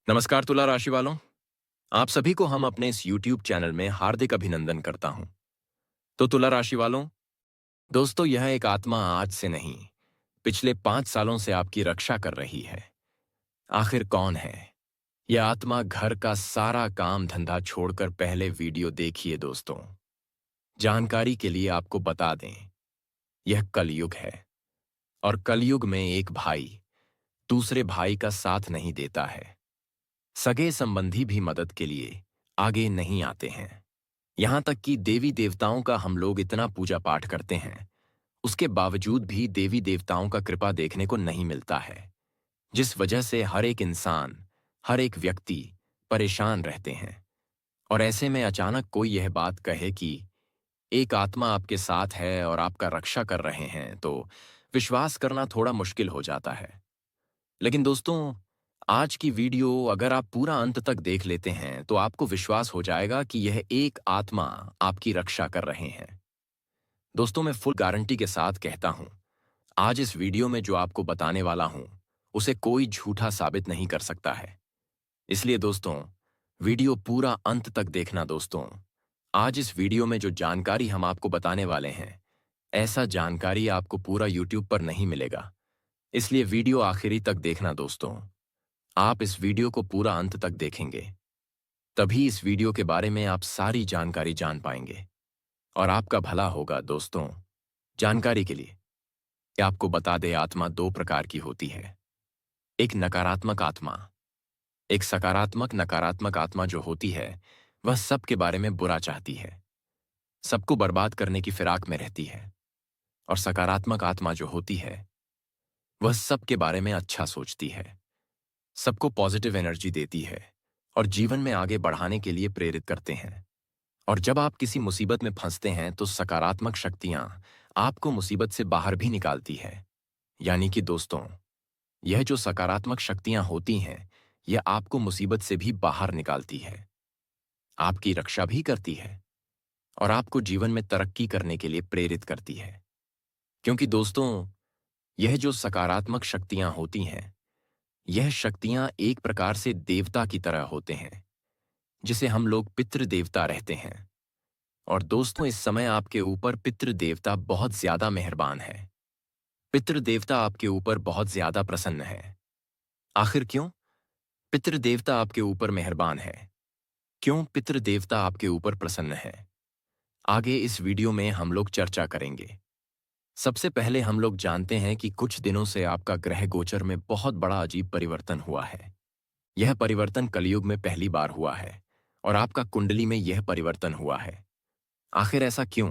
नमस्कार तुला राशि वालों। आप सभी को हम अपने इस YouTube चैनल में हार्दिक अभिनंदन करता हूं। तो तुला राशि वालों, दोस्तों यह एक आत्मा आज से नहीं, पिछले 5 सालों से आपकी रक्षा कर रही है। आखिर कौन है यह आत्मा? घर का सारा काम धंधा छोड़कर पहले वीडियो देखिए दोस्तों। जानकारी के लिए आपको बता दें, यह कलयुग है और कलयुग में एक भाई दूसरे भाई का साथ नहीं देता है। सगे संबंधी भी मदद के लिए आगे नहीं आते हैं। यहां तक कि देवी देवताओं का हम लोग इतना पूजा पाठ करते हैं, उसके बावजूद भी देवी देवताओं का कृपा देखने को नहीं मिलता है, जिस वजह से हर एक इंसान, हर एक व्यक्ति परेशान रहते हैं। और ऐसे में अचानक कोई यह बात कहे कि एक आत्मा आपके साथ है और आपका रक्षा कर रहे हैं, तो विश्वास करना थोड़ा मुश्किल हो जाता है। लेकिन दोस्तों, आज की वीडियो अगर आप पूरा अंत तक देख लेते हैं तो आपको विश्वास हो जाएगा कि यह एक आत्मा आपकी रक्षा कर रहे हैं। दोस्तों, मैं फुल गारंटी के साथ कहता हूं, आज इस वीडियो में जो आपको बताने वाला हूं, उसे कोई झूठा साबित नहीं कर सकता है। इसलिए दोस्तों, वीडियो पूरा अंत तक देखना दोस्तों। आज इस वीडियो में जो जानकारी हम आपको बताने वाले हैं, ऐसा जानकारी आपको पूरा यूट्यूब पर नहीं मिलेगा। इसलिए वीडियो आखिरी तक देखना दोस्तों। आप इस वीडियो को पूरा अंत तक देखेंगे, तभी इस वीडियो के बारे में आप सारी जानकारी जान पाएंगे और आपका भला होगा दोस्तों। जानकारी के लिए कि आपको बता दे, आत्मा दो प्रकार की होती है। एक नकारात्मक आत्मा, एक सकारात्मक। नकारात्मक आत्मा जो होती है वह सबके बारे में बुरा चाहती है, सबको बर्बाद करने की फिराक में रहती है। और सकारात्मक आत्मा जो होती है वह सबके बारे में अच्छा सोचती है, सबको पॉजिटिव एनर्जी देती है और जीवन में आगे बढ़ाने के लिए प्रेरित करते हैं। और जब आप किसी मुसीबत में फंसते हैं तो सकारात्मक शक्तियां आपको मुसीबत से बाहर भी निकालती है। यानी कि दोस्तों, यह जो सकारात्मक शक्तियां होती हैं, यह आपको मुसीबत से भी बाहर निकालती है, आपकी रक्षा भी करती है और आपको जीवन में तरक्की करने के लिए प्रेरित करती है। क्योंकि दोस्तों, यह जो सकारात्मक शक्तियां होती हैं, यह शक्तियां एक प्रकार से देवता की तरह होते हैं, जिसे हम लोग पितृ देवता रहते हैं। और दोस्तों, इस समय आपके ऊपर पितृ देवता बहुत ज्यादा मेहरबान है। पितृ देवता आपके ऊपर बहुत ज्यादा प्रसन्न है। आखिर क्यों पितृ देवता आपके ऊपर मेहरबान है? क्यों पितृ देवता आपके ऊपर प्रसन्न है? आगे इस वीडियो में हम लोग चर्चा करेंगे। सबसे पहले हम लोग जानते हैं कि कुछ दिनों से आपका ग्रह गोचर में बहुत बड़ा अजीब परिवर्तन हुआ है। यह परिवर्तन कलयुग में पहली बार हुआ है और आपका कुंडली में यह परिवर्तन हुआ है। आखिर ऐसा क्यों?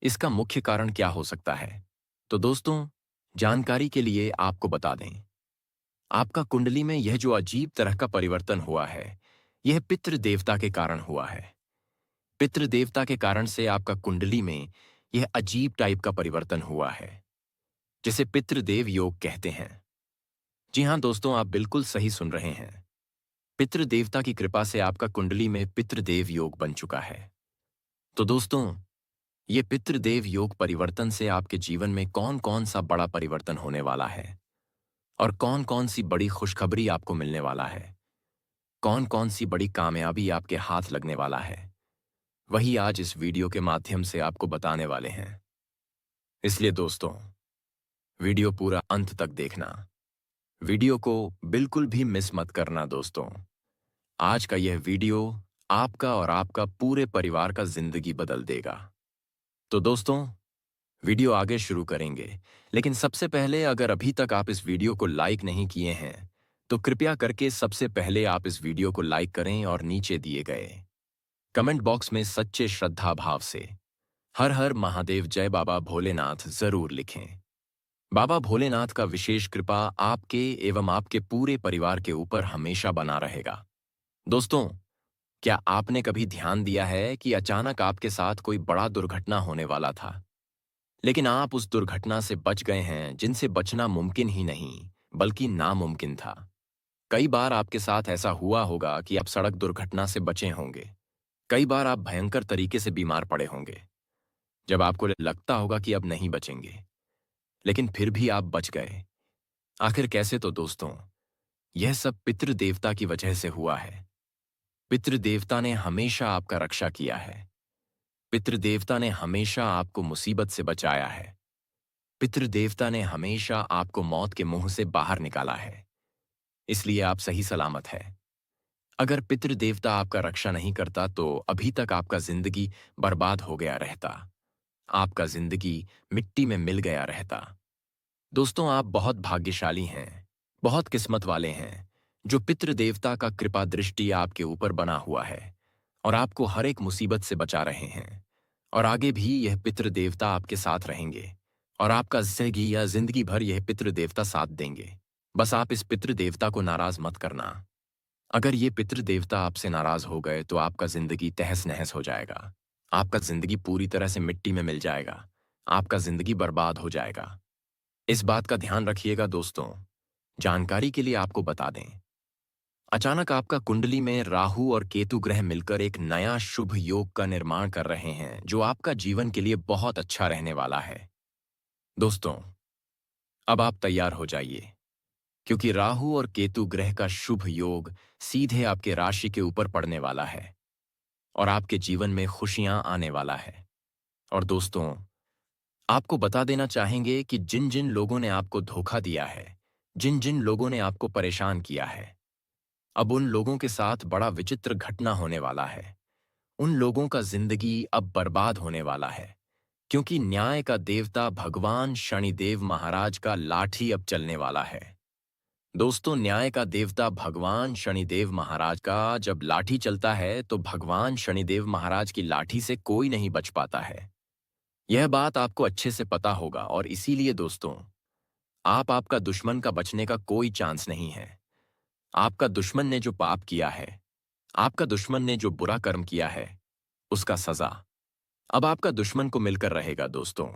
इसका मुख्य कारण क्या हो सकता है? तो दोस्तों, जानकारी के लिए आपको बता दें, आपका कुंडली में यह जो अजीब तरह का परिवर्तन हुआ है, यह पितृ देवता के कारण हुआ है। पितृ देवता के कारण से आपका कुंडली में यह अजीब टाइप का परिवर्तन हुआ है, जिसे पितृदेव योग कहते हैं। जी हां दोस्तों, आप बिल्कुल सही सुन रहे हैं। पितृ देवता की कृपा से आपका कुंडली में पितृदेव योग बन चुका है। तो दोस्तों, ये पितृदेव योग परिवर्तन से आपके जीवन में कौन कौन सा बड़ा परिवर्तन होने वाला है और कौन कौन सी बड़ी खुशखबरी आपको मिलने वाला है, कौन कौन सी बड़ी कामयाबी आपके हाथ लगने वाला है, वही आज इस वीडियो के माध्यम से आपको बताने वाले हैं। इसलिए दोस्तों, वीडियो पूरा अंत तक देखना। वीडियो को बिल्कुल भी मिस मत करना दोस्तों। आज का यह वीडियो आपका और आपका पूरे परिवार का जिंदगी बदल देगा। तो दोस्तों, वीडियो आगे शुरू करेंगे, लेकिन सबसे पहले अगर अभी तक आप इस वीडियो को लाइक नहीं किए हैं, तो कृपया करके सबसे पहले आप इस वीडियो को लाइक करें और नीचे दिए गए कमेंट बॉक्स में सच्चे श्रद्धा भाव से हर हर महादेव जय बाबा भोलेनाथ जरूर लिखें। बाबा भोलेनाथ का विशेष कृपा आपके एवं आपके पूरे परिवार के ऊपर हमेशा बना रहेगा। दोस्तों, क्या आपने कभी ध्यान दिया है कि अचानक आपके साथ कोई बड़ा दुर्घटना होने वाला था, लेकिन आप उस दुर्घटना से बच गए हैं जिनसे बचना मुमकिन ही नहीं बल्कि नामुमकिन था। कई बार आपके साथ ऐसा हुआ होगा कि आप सड़क दुर्घटना से बचे होंगे। कई बार आप भयंकर तरीके से बीमार पड़े होंगे, जब आपको लगता होगा कि अब नहीं बचेंगे, लेकिन फिर भी आप बच गए। आखिर कैसे? तो दोस्तों, यह सब पितृ देवता की वजह से हुआ है। पितृ देवता ने हमेशा आपका रक्षा किया है। पितृ देवता ने हमेशा आपको मुसीबत से बचाया है। पितृ देवता ने हमेशा आपको मौत के मुंह से बाहर निकाला है। इसलिए आप सही सलामत है। अगर पितृ देवता आपका रक्षा नहीं करता तो अभी तक आपका जिंदगी बर्बाद हो गया रहता। आपका जिंदगी मिट्टी में मिल गया रहता। दोस्तों, आप बहुत भाग्यशाली हैं, बहुत किस्मत वाले हैं, जो पितृ देवता का कृपा दृष्टि आपके ऊपर बना हुआ है और आपको हर एक मुसीबत से बचा रहे हैं। और आगे भी यह पितृ देवता आपके साथ रहेंगे और आपका जिंदगी भर यह पितृ देवता साथ देंगे। बस आप इस पितृ देवता को नाराज मत करना। अगर ये पितृ देवता आपसे नाराज हो गए तो आपका जिंदगी तहस नहस हो जाएगा। आपका जिंदगी पूरी तरह से मिट्टी में मिल जाएगा। आपका जिंदगी बर्बाद हो जाएगा। इस बात का ध्यान रखिएगा दोस्तों। जानकारी के लिए आपको बता दें, अचानक आपका कुंडली में राहु और केतु ग्रह मिलकर एक नया शुभ योग का निर्माण कर रहे हैं जो आपका जीवन के लिए बहुत अच्छा रहने वाला है। दोस्तों, अब आप तैयार हो जाइए, क्योंकि राहु और केतु ग्रह का शुभ योग सीधे आपके राशि के ऊपर पड़ने वाला है और आपके जीवन में खुशियां आने वाला है। और दोस्तों, आपको बता देना चाहेंगे कि जिन जिन लोगों ने आपको धोखा दिया है, जिन जिन लोगों ने आपको परेशान किया है, अब उन लोगों के साथ बड़ा विचित्र घटना होने वाला है। उन लोगों का जिंदगी अब बर्बाद होने वाला है, क्योंकि न्याय का देवता भगवान शनिदेव महाराज का लाठी अब चलने वाला है। दोस्तों, न्याय का देवता भगवान शनिदेव महाराज का जब लाठी चलता है तो भगवान शनिदेव महाराज की लाठी से कोई नहीं बच पाता है। यह बात आपको अच्छे से पता होगा और इसीलिए दोस्तों, आपका दुश्मन का बचने का कोई चांस नहीं है। आपका दुश्मन ने जो पाप किया है, आपका दुश्मन ने जो बुरा कर्म किया है, उसका सजा अब आपका दुश्मन को मिलकर रहेगा। दोस्तों,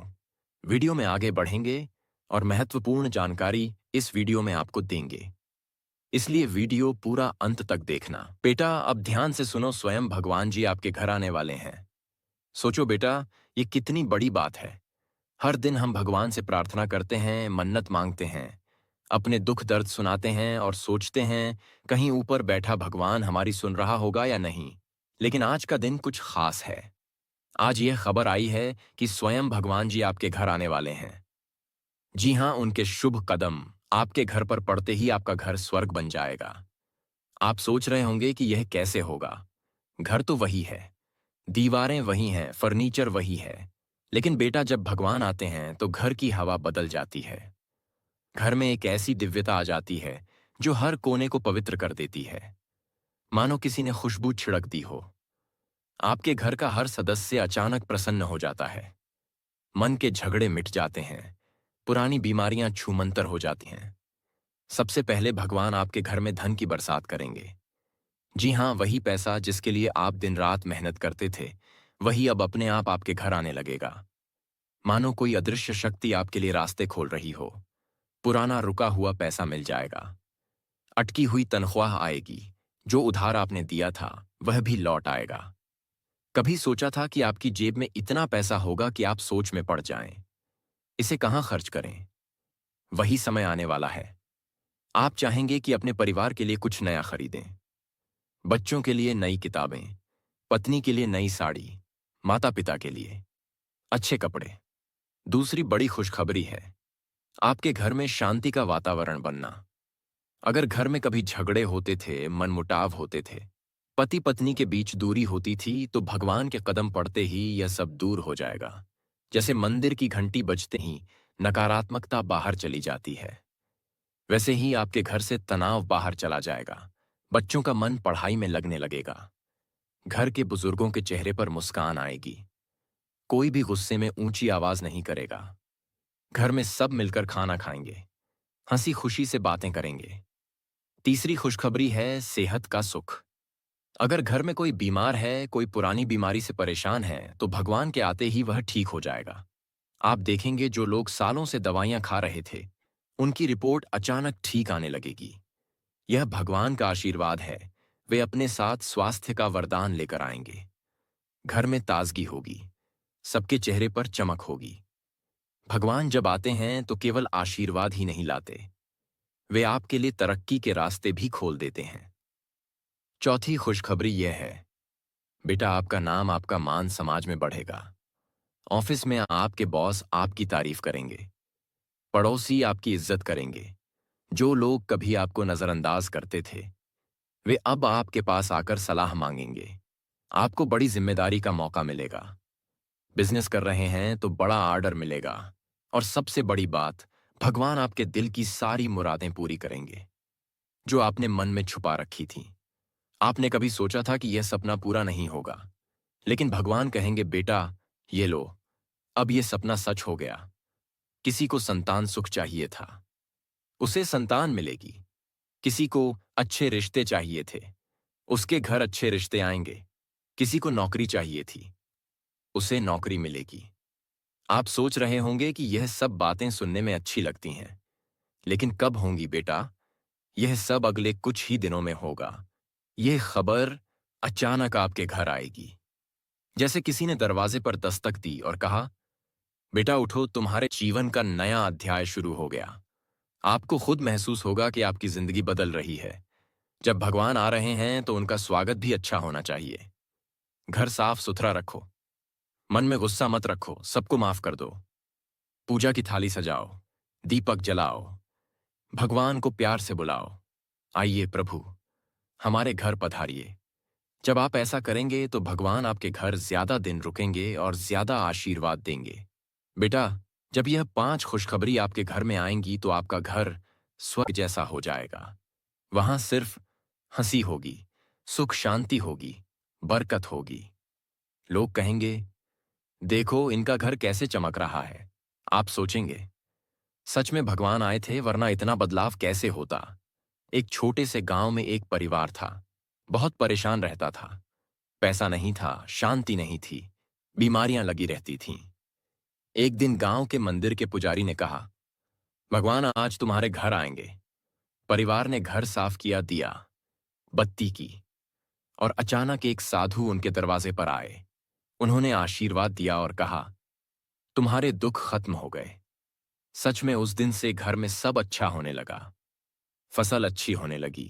वीडियो में आगे बढ़ेंगे और महत्वपूर्ण जानकारी इस वीडियो में आपको देंगे, इसलिए वीडियो पूरा अंत तक देखना। बेटा, अब ध्यान से सुनो, स्वयं भगवान जी आपके घर आने वाले हैं। सोचो बेटा, ये कितनी बड़ी बात है। हर दिन हम भगवान से प्रार्थना करते हैं, मन्नत मांगते हैं, अपने दुख दर्द सुनाते हैं और सोचते हैं कहीं ऊपर बैठा भगवान हमारी सुन रहा होगा या नहीं। लेकिन आज का दिन कुछ खास है। आज यह खबर आई है कि स्वयं भगवान जी आपके घर आने वाले हैं। जी हाँ, उनके शुभ कदम आपके घर पर पड़ते ही आपका घर स्वर्ग बन जाएगा। आप सोच रहे होंगे कि यह कैसे होगा। घर तो वही है, दीवारें वही हैं, फर्नीचर वही है, लेकिन बेटा जब भगवान आते हैं तो घर की हवा बदल जाती है। घर में एक ऐसी दिव्यता आ जाती है जो हर कोने को पवित्र कर देती है, मानो किसी ने खुशबू छिड़क दी हो। आपके घर का हर सदस्य अचानक प्रसन्न हो जाता है। मन के झगड़े मिट जाते हैं, पुरानी बीमारियां छूमंतर हो जाती हैं। सबसे पहले भगवान आपके घर में धन की बरसात करेंगे। जी हाँ, वही पैसा जिसके लिए आप दिन रात मेहनत करते थे, वही अब अपने आप आपके घर आने लगेगा। मानो कोई अदृश्य शक्ति आपके लिए रास्ते खोल रही हो। पुराना रुका हुआ पैसा मिल जाएगा। अटकी हुई तनख्वाह आएगी। जो उधार आपने दिया था वह भी लौट आएगा। कभी सोचा था कि आपकी जेब में इतना पैसा होगा कि आप सोच में पड़ जाएं। इसे कहां खर्च करें? वही समय आने वाला है। आप चाहेंगे कि अपने परिवार के लिए कुछ नया खरीदें। बच्चों के लिए नई किताबें, पत्नी के लिए नई साड़ी, माता पिता के लिए अच्छे कपड़े। दूसरी बड़ी खुशखबरी है आपके घर में शांति का वातावरण बनना। अगर घर में कभी झगड़े होते थे, मनमुटाव होते थे, पति पत्नी के बीच दूरी होती थी, तो भगवान के कदम पड़ते ही यह सब दूर हो जाएगा। जैसे मंदिर की घंटी बजते ही नकारात्मकता बाहर चली जाती है, वैसे ही आपके घर से तनाव बाहर चला जाएगा। बच्चों का मन पढ़ाई में लगने लगेगा। घर के बुजुर्गों के चेहरे पर मुस्कान आएगी। कोई भी गुस्से में ऊंची आवाज नहीं करेगा। घर में सब मिलकर खाना खाएंगे, हंसी खुशी से बातें करेंगे। तीसरी खुशखबरी है सेहत का सुख। अगर घर में कोई बीमार है, कोई पुरानी बीमारी से परेशान है, तो भगवान के आते ही वह ठीक हो जाएगा। आप देखेंगे जो लोग सालों से दवाइयां खा रहे थे, उनकी रिपोर्ट अचानक ठीक आने लगेगी। यह भगवान का आशीर्वाद है। वे अपने साथ स्वास्थ्य का वरदान लेकर आएंगे। घर में ताजगी होगी, सबके चेहरे पर चमक होगी। भगवान जब आते हैं तो केवल आशीर्वाद ही नहीं लाते, वे आपके लिए तरक्की के रास्ते भी खोल देते हैं। चौथी खुशखबरी यह है, बेटा आपका नाम, आपका मान समाज में बढ़ेगा। ऑफिस में आपके बॉस आपकी तारीफ करेंगे, पड़ोसी आपकी इज्जत करेंगे। जो लोग कभी आपको नजरअंदाज करते थे, वे अब आपके पास आकर सलाह मांगेंगे। आपको बड़ी जिम्मेदारी का मौका मिलेगा। बिजनेस कर रहे हैं तो बड़ा ऑर्डर मिलेगा। और सबसे बड़ी बात, भगवान आपके दिल की सारी मुरादें पूरी करेंगे जो आपने मन में छुपा रखी थी। आपने कभी सोचा था कि यह सपना पूरा नहीं होगा, लेकिन भगवान कहेंगे, बेटा ये लो, अब यह सपना सच हो गया। किसी को संतान सुख चाहिए था, उसे संतान मिलेगी। किसी को अच्छे रिश्ते चाहिए थे, उसके घर अच्छे रिश्ते आएंगे। किसी को नौकरी चाहिए थी, उसे नौकरी मिलेगी। आप सोच रहे होंगे कि यह सब बातें सुनने में अच्छी लगती हैं, लेकिन कब होंगी बेटा? यह सब अगले कुछ ही दिनों में होगा। यह खबर अचानक आपके घर आएगी, जैसे किसी ने दरवाजे पर दस्तक दी और कहा, बेटा उठो, तुम्हारे जीवन का नया अध्याय शुरू हो गया। आपको खुद महसूस होगा कि आपकी जिंदगी बदल रही है। जब भगवान आ रहे हैं तो उनका स्वागत भी अच्छा होना चाहिए। घर साफ सुथरा रखो, मन में गुस्सा मत रखो, सबको माफ कर दो। पूजा की थाली सजाओ, दीपक जलाओ, भगवान को प्यार से बुलाओ, आइए प्रभु हमारे घर पधारिए। जब आप ऐसा करेंगे तो भगवान आपके घर ज्यादा दिन रुकेंगे और ज्यादा आशीर्वाद देंगे। बेटा, जब यह 5 खुशखबरी आपके घर में आएंगी तो आपका घर स्वर्ग जैसा हो जाएगा। वहां सिर्फ हंसी होगी, सुख शांति होगी, बरकत होगी। लोग कहेंगे, देखो इनका घर कैसे चमक रहा है। आप सोचेंगे, सच में भगवान आए थे, वरना इतना बदलाव कैसे होता। एक छोटे से गांव में एक परिवार था, बहुत परेशान रहता था। पैसा नहीं था, शांति नहीं थी, बीमारियां लगी रहती थीं। एक दिन गांव के मंदिर के पुजारी ने कहा, भगवान आज तुम्हारे घर आएंगे। परिवार ने घर साफ किया, दिया बत्ती की, और अचानक एक साधु उनके दरवाजे पर आए। उन्होंने आशीर्वाद दिया और कहा, तुम्हारे दुख खत्म हो गए। सच में उस दिन से घर में सब अच्छा होने लगा। फसल अच्छी होने लगी,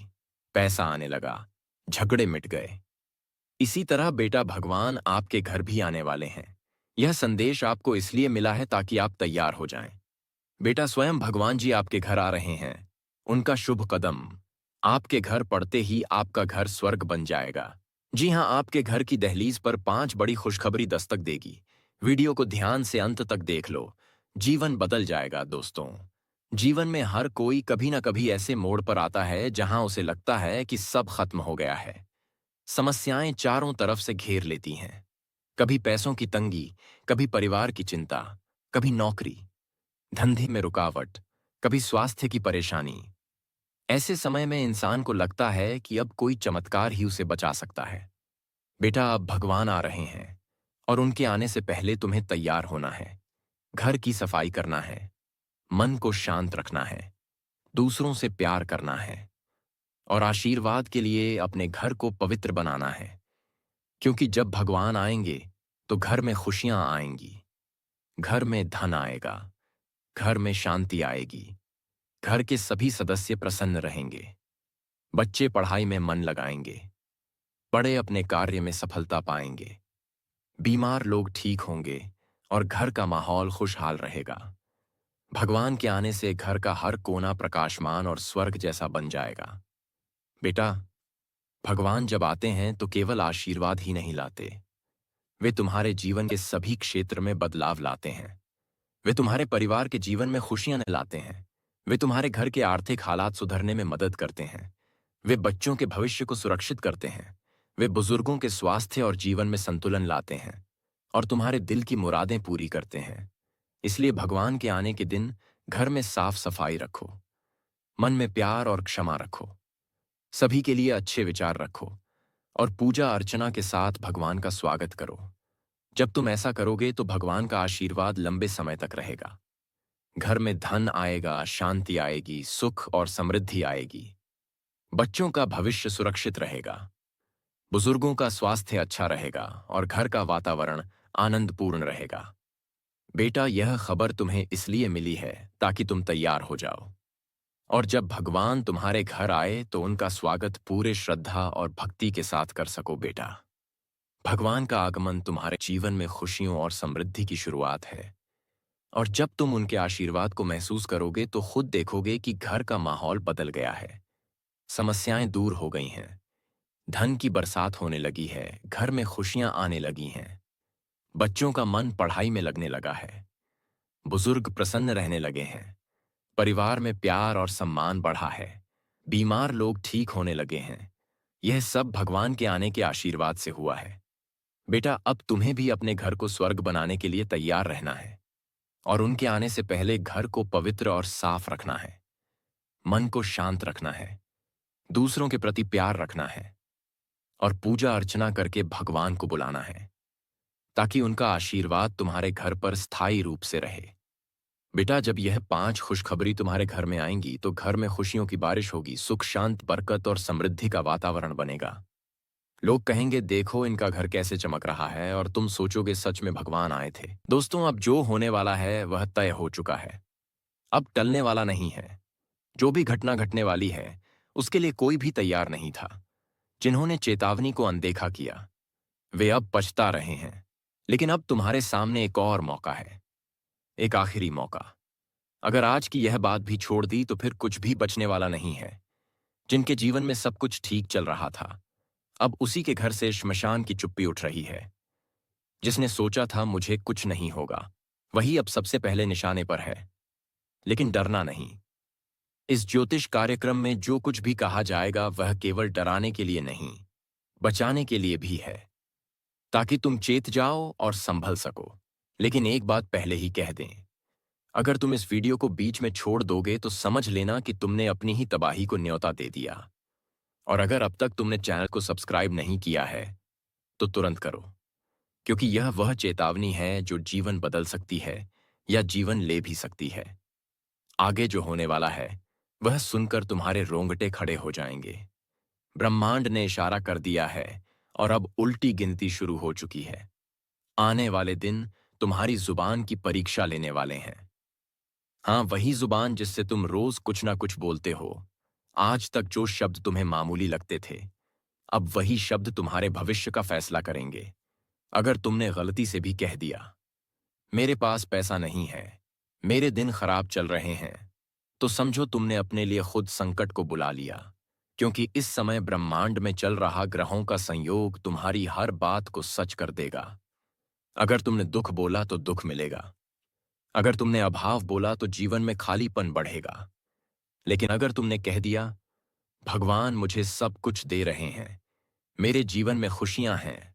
पैसा आने लगा, झगड़े मिट गए। इसी तरह बेटा, भगवान आपके घर भी आने वाले हैं। यह संदेश आपको इसलिए मिला है ताकि आप तैयार हो जाएं। बेटा, स्वयं भगवान जी आपके घर आ रहे हैं। उनका शुभ कदम आपके घर पड़ते ही आपका घर स्वर्ग बन जाएगा। जी हां, आपके घर की दहलीज पर 5 बड़ी खुशखबरी दस्तक देगी। वीडियो को ध्यान से अंत तक देख लो, जीवन बदल जाएगा। दोस्तों, जीवन में हर कोई कभी ना कभी ऐसे मोड़ पर आता है जहां उसे लगता है कि सब खत्म हो गया है। समस्याएं चारों तरफ से घेर लेती हैं। कभी पैसों की तंगी, कभी परिवार की चिंता, कभी नौकरी धंधे में रुकावट, कभी स्वास्थ्य की परेशानी। ऐसे समय में इंसान को लगता है कि अब कोई चमत्कार ही उसे बचा सकता है। बेटा, अब भगवान आ रहे हैं और उनके आने से पहले तुम्हें तैयार होना है। घर की सफाई करना है, मन को शांत रखना है, दूसरों से प्यार करना है, और आशीर्वाद के लिए अपने घर को पवित्र बनाना है। क्योंकि जब भगवान आएंगे तो घर में खुशियां आएंगी, घर में धन आएगा, घर में शांति आएगी, घर के सभी सदस्य प्रसन्न रहेंगे, बच्चे पढ़ाई में मन लगाएंगे, बड़े अपने कार्य में सफलता पाएंगे, बीमार लोग ठीक होंगे और घर का माहौल खुशहाल रहेगा। भगवान के आने से घर का हर कोना प्रकाशमान और स्वर्ग जैसा बन जाएगा। बेटा, भगवान जब आते हैं तो केवल आशीर्वाद ही नहीं लाते, वे तुम्हारे जीवन के सभी क्षेत्र में बदलाव लाते हैं। वे तुम्हारे परिवार के जीवन में खुशियां लाते हैं। वे तुम्हारे घर के आर्थिक हालात सुधरने में मदद करते हैं। वे बच्चों के भविष्य को सुरक्षित करते हैं। वे बुजुर्गों के स्वास्थ्य और जीवन में संतुलन लाते हैं और तुम्हारे दिल की मुरादें पूरी करते हैं। इसलिए भगवान के आने के दिन घर में साफ सफाई रखो, मन में प्यार और क्षमा रखो, सभी के लिए अच्छे विचार रखो और पूजा अर्चना के साथ भगवान का स्वागत करो। जब तुम ऐसा करोगे तो भगवान का आशीर्वाद लंबे समय तक रहेगा। घर में धन आएगा, शांति आएगी, सुख और समृद्धि आएगी। बच्चों का भविष्य सुरक्षित रहेगा, बुजुर्गों का स्वास्थ्य अच्छा रहेगा और घर का वातावरण आनंदपूर्ण रहेगा। बेटा, यह खबर तुम्हें इसलिए मिली है ताकि तुम तैयार हो जाओ और जब भगवान तुम्हारे घर आए तो उनका स्वागत पूरे श्रद्धा और भक्ति के साथ कर सको बेटा। भगवान का आगमन तुम्हारे जीवन में खुशियों और समृद्धि की शुरुआत है। और जब तुम उनके आशीर्वाद को महसूस करोगे तो खुद देखोगे कि घर का माहौल बदल गया है। समस्याएं दूर हो गई हैं, धन की बरसात होने लगी है, घर में खुशियां आने लगी हैं, बच्चों का मन पढ़ाई में लगने लगा है, बुजुर्ग प्रसन्न रहने लगे हैं, परिवार में प्यार और सम्मान बढ़ा है, बीमार लोग ठीक होने लगे हैं। यह सब भगवान के आने के आशीर्वाद से हुआ है। बेटा, अब तुम्हें भी अपने घर को स्वर्ग बनाने के लिए तैयार रहना है और उनके आने से पहले घर को पवित्र और साफ रखना है, मन को शांत रखना है, दूसरों के प्रति प्यार रखना है और पूजा अर्चना करके भगवान को बुलाना है ताकि उनका आशीर्वाद तुम्हारे घर पर स्थायी रूप से रहे। बेटा, जब यह 5 खुशखबरी तुम्हारे घर में आएंगी तो घर में खुशियों की बारिश होगी, सुख शांत बरकत और समृद्धि का वातावरण बनेगा। लोग कहेंगे देखो इनका घर कैसे चमक रहा है, और तुम सोचोगे सच में भगवान आए थे। दोस्तों, अब जो होने वाला है वह तय हो चुका है, अब टलने वाला नहीं है। जो भी घटना घटने वाली है उसके लिए कोई भी तैयार नहीं था। जिन्होंने चेतावनी को अनदेखा किया वे अब पछता रहे हैं। लेकिन अब तुम्हारे सामने एक और मौका है, एक आखिरी मौका। अगर आज की यह बात भी छोड़ दी तो फिर कुछ भी बचने वाला नहीं है। जिनके जीवन में सब कुछ ठीक चल रहा था, अब उसी के घर से श्मशान की चुप्पी उठ रही है। जिसने सोचा था मुझे कुछ नहीं होगा, वही अब सबसे पहले निशाने पर है। लेकिन डरना नहीं। इस ज्योतिष कार्यक्रम में जो कुछ भी कहा जाएगा वह केवल डराने के लिए नहीं, बचाने के लिए भी है, ताकि तुम चेत जाओ और संभल सको। लेकिन एक बात पहले ही कह दें, अगर तुम इस वीडियो को बीच में छोड़ दोगे तो समझ लेना कि तुमने अपनी ही तबाही को न्योता दे दिया। और अगर अब तक तुमने चैनल को सब्सक्राइब नहीं किया है तो तुरंत करो, क्योंकि यह वह चेतावनी है जो जीवन बदल सकती है या जीवन ले भी सकती है। आगे जो होने वाला है वह सुनकर तुम्हारे रोंगटे खड़े हो जाएंगे। ब्रह्मांड ने इशारा कर दिया है और अब उल्टी गिनती शुरू हो चुकी है। आने वाले दिन तुम्हारी जुबान की परीक्षा लेने वाले हैं। हाँ, वही जुबान जिससे तुम रोज कुछ ना कुछ बोलते हो। आज तक जो शब्द तुम्हें मामूली लगते थे, अब वही शब्द तुम्हारे भविष्य का फैसला करेंगे। अगर तुमने गलती से भी कह दिया मेरे पास पैसा नहीं है, मेरे दिन खराब चल रहे हैं, तो समझो तुमने अपने लिए खुद संकट को बुला लिया। क्योंकि इस समय ब्रह्मांड में चल रहा ग्रहों का संयोग तुम्हारी हर बात को सच कर देगा। अगर तुमने दुख बोला तो दुख मिलेगा, अगर तुमने अभाव बोला तो जीवन में खालीपन बढ़ेगा। लेकिन अगर तुमने कह दिया भगवान मुझे सब कुछ दे रहे हैं, मेरे जीवन में खुशियां हैं,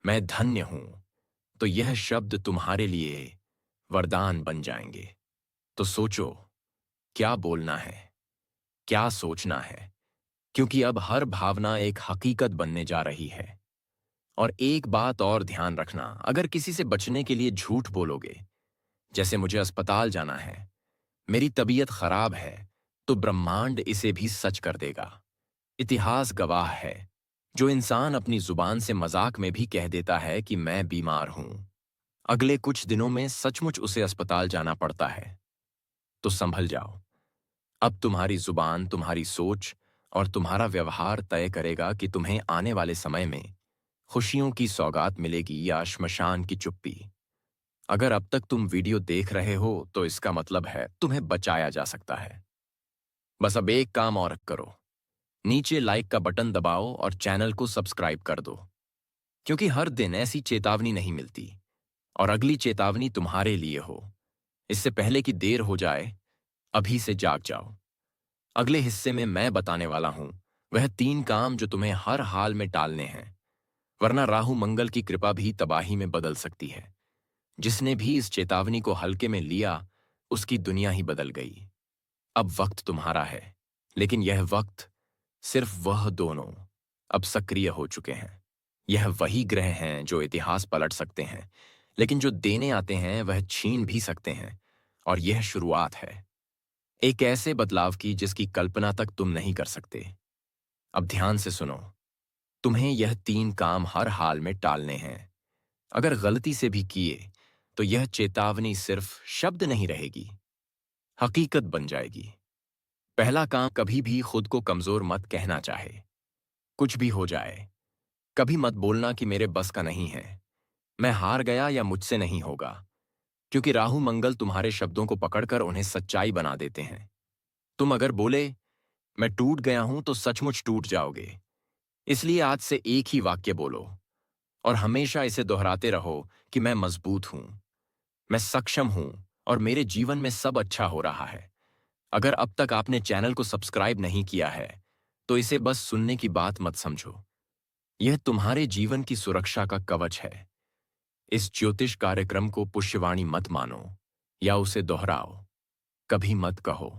मैं धन्य हूं, तो यह शब्द तुम्हारे लिए वरदान बन जाएंगे। तो सोचो, क्या बोलना है, क्या सोचना है, क्योंकि अब हर भावना एक हकीकत बनने जा रही है। और एक बात और ध्यान रखना, अगर किसी से बचने के लिए झूठ बोलोगे, जैसे मुझे अस्पताल जाना है, मेरी तबीयत खराब है, तो ब्रह्मांड इसे भी सच कर देगा। इतिहास गवाह है, जो इंसान अपनी जुबान से मजाक में भी कह देता है कि मैं बीमार हूं, अगले कुछ दिनों में सचमुच उसे अस्पताल जाना पड़ता है। तो संभल जाओ। अब तुम्हारी जुबान, तुम्हारी सोच और तुम्हारा व्यवहार तय करेगा कि तुम्हें आने वाले समय में खुशियों की सौगात मिलेगी या श्मशान की चुप्पी। अगर अब तक तुम वीडियो देख रहे हो तो इसका मतलब है तुम्हें बचाया जा सकता है। बस अब एक काम और करो, नीचे लाइक का बटन दबाओ और चैनल को सब्सक्राइब कर दो, क्योंकि हर दिन ऐसी चेतावनी नहीं मिलती और अगली चेतावनी तुम्हारे लिए हो। इससे पहले कि देर हो जाए, अभी से जाग जाओ। अगले हिस्से में मैं बताने वाला हूं वह 3 काम जो तुम्हें हर हाल में टालने हैं, वरना राहु मंगल की कृपा भी तबाही में बदल सकती है। जिसने भी इस चेतावनी को हल्के में लिया उसकी दुनिया ही बदल गई। अब वक्त तुम्हारा है, लेकिन यह वक्त सिर्फ वह दोनों अब सक्रिय हो चुके हैं। यह वही ग्रह हैं जो इतिहास पलट सकते हैं, लेकिन जो देने आते हैं वह छीन भी सकते हैं। और यह शुरुआत है एक ऐसे बदलाव की जिसकी कल्पना तक तुम नहीं कर सकते। अब ध्यान से सुनो, तुम्हें यह 3 काम हर हाल में टालने हैं। अगर गलती से भी किए तो यह चेतावनी सिर्फ शब्द नहीं रहेगी, हकीकत बन जाएगी। पहला काम, कभी भी खुद को कमजोर मत कहना चाहे। कुछ भी हो जाए, कभी मत बोलना कि मेरे बस का नहीं है, मैं हार गया या मुझसे नहीं होगा। क्योंकि राहु मंगल तुम्हारे शब्दों को पकड़कर उन्हें सच्चाई बना देते हैं। तुम अगर बोले मैं टूट गया हूं तो सचमुच टूट जाओगे। इसलिए आज से एक ही वाक्य बोलो और हमेशा इसे दोहराते रहो कि मैं मजबूत हूं, मैं सक्षम हूं और मेरे जीवन में सब अच्छा हो रहा है। अगर अब तक आपने चैनल को सब्सक्राइब नहीं किया है तो इसे बस सुनने की बात मत समझो। यह तुम्हारे जीवन की सुरक्षा का कवच है। इस ज्योतिष कार्यक्रम को पुष्यवाणी मत मानो या उसे दोहराओ। कभी मत कहो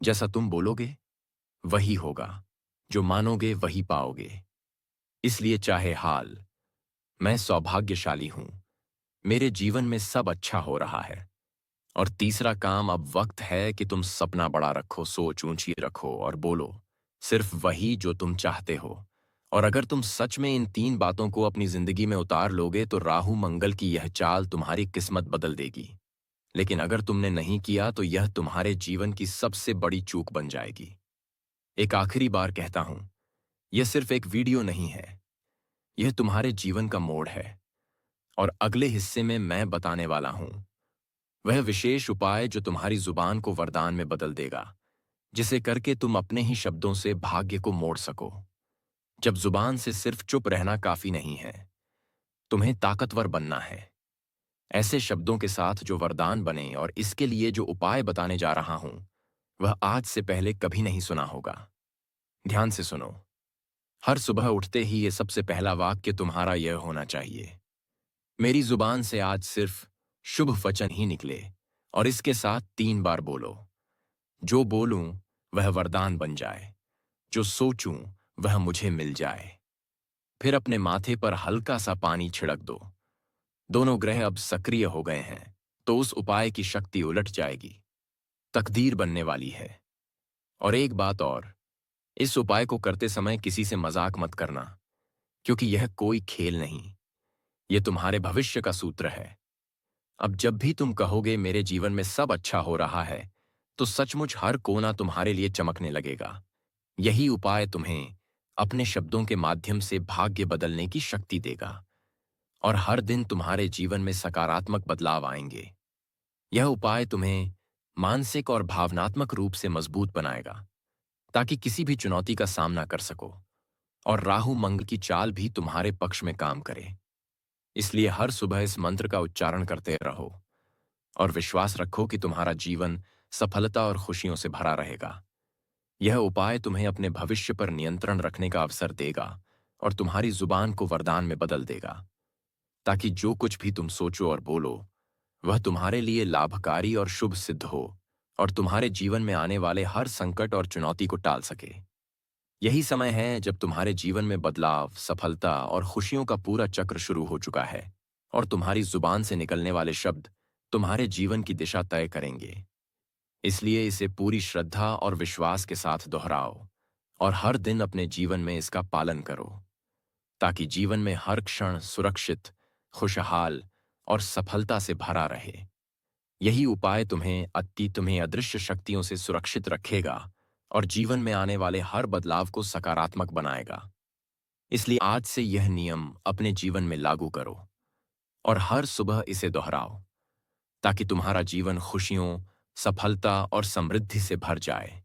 जैसा तुम बोलोगे वही होगा, जो मानोगे वही पाओगे। इसलिए चाहे हाल, मैं सौभाग्यशाली हूं, मेरे जीवन में सब अच्छा हो रहा है। और तीसरा काम, अब वक्त है कि तुम सपना बड़ा रखो, सोच ऊंची रखो और बोलो सिर्फ वही जो तुम चाहते हो। और अगर तुम सच में इन तीन बातों को अपनी जिंदगी में उतार लोगे तो राहु मंगल की यह चाल तुम्हारी किस्मत बदल देगी। लेकिन अगर तुमने नहीं किया तो यह तुम्हारे जीवन की सबसे बड़ी चूक बन जाएगी। एक आखिरी बार कहता हूं, यह सिर्फ एक वीडियो नहीं है, यह तुम्हारे जीवन का मोड़ है। और अगले हिस्से में मैं बताने वाला हूं वह विशेष उपाय जो तुम्हारी जुबान को वरदान में बदल देगा, जिसे करके तुम अपने ही शब्दों से भाग्य को मोड़ सको। जब जुबान से सिर्फ चुप रहना काफी नहीं है, तुम्हें ताकतवर बनना है, ऐसे शब्दों के साथ जो वरदान बने। और इसके लिए जो उपाय बताने जा रहा हूं वह आज से पहले कभी नहीं सुना होगा। ध्यान से सुनो। हर सुबह उठते ही ये सबसे पहला वाक्य तुम्हारा यह होना चाहिए, मेरी जुबान से आज सिर्फ शुभ वचन ही निकले। और इसके साथ 3 बार बोलो, जो बोलूं वह वरदान बन जाए, जो सोचूं वह मुझे मिल जाए। फिर अपने माथे पर हल्का सा पानी छिड़क दो। दोनों ग्रह अब सक्रिय हो गए हैं तो उस उपाय की शक्ति उलट जाएगी, तकदीर बनने वाली है। और एक बात और, इस उपाय को करते समय किसी से मजाक मत करना, क्योंकि यह कोई खेल नहीं, यह तुम्हारे भविष्य का सूत्र है। अब जब भी तुम कहोगे मेरे जीवन में सब अच्छा हो रहा है, तो सचमुच हर कोना तुम्हारे लिए चमकने लगेगा। यही उपाय तुम्हें अपने शब्दों के माध्यम से भाग्य बदलने की शक्ति देगा और हर दिन तुम्हारे जीवन में सकारात्मक बदलाव आएंगे। यह उपाय तुम्हें मानसिक और भावनात्मक रूप से मजबूत बनाएगा, ताकि किसी भी चुनौती का सामना कर सको और राहु मंगल की चाल भी तुम्हारे पक्ष में काम करे। इसलिए हर सुबह इस मंत्र का उच्चारण करते रहो और विश्वास रखो कि तुम्हारा जीवन सफलता और खुशियों से भरा रहेगा। यह उपाय तुम्हें अपने भविष्य पर नियंत्रण रखने का अवसर देगा और तुम्हारी जुबान को वरदान में बदल देगा, ताकि जो कुछ भी तुम सोचो और बोलो वह तुम्हारे लिए लाभकारी और शुभ सिद्ध हो और तुम्हारे जीवन में आने वाले हर संकट और चुनौती को टाल सके। यही समय है जब तुम्हारे जीवन में बदलाव, सफलता और खुशियों का पूरा चक्र शुरू हो चुका है और तुम्हारी जुबान से निकलने वाले शब्द तुम्हारे जीवन की दिशा तय करेंगे। इसलिए इसे पूरी श्रद्धा और विश्वास के साथ दोहराओ और हर दिन अपने जीवन में इसका पालन करो, ताकि जीवन में हर क्षण सुरक्षित, खुशहाल और सफलता से भरा रहे। यही उपाय तुम्हें अदृश्य शक्तियों से सुरक्षित रखेगा और जीवन में आने वाले हर बदलाव को सकारात्मक बनाएगा। इसलिए आज से यह नियम अपने जीवन में लागू करो और हर सुबह इसे दोहराओ, ताकि तुम्हारा जीवन खुशियों, सफलता और समृद्धि से भर जाए